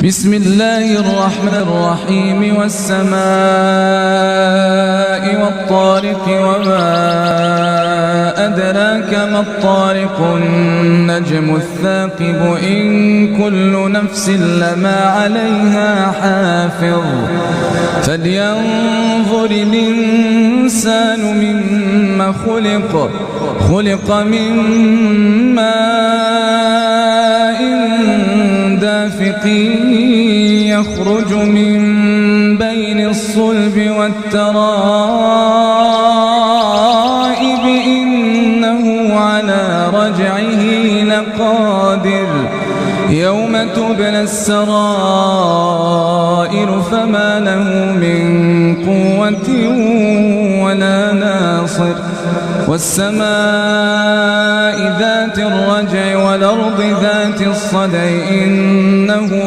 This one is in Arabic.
بسم الله الرحمن الرحيم والسماء والطارق وما أدراك ما الطارق النجم الثاقب إن كل نفس لما عليها حافظ فلينظر الإنسان مما خلق من ماء دافق يخرج من بين الصلب والترائب إنه على رجعه لقادر يوم تبلى السرائر فما له من قوة ولا ناصر والسماء ذات الرجع والأرض ذات الصدع إنه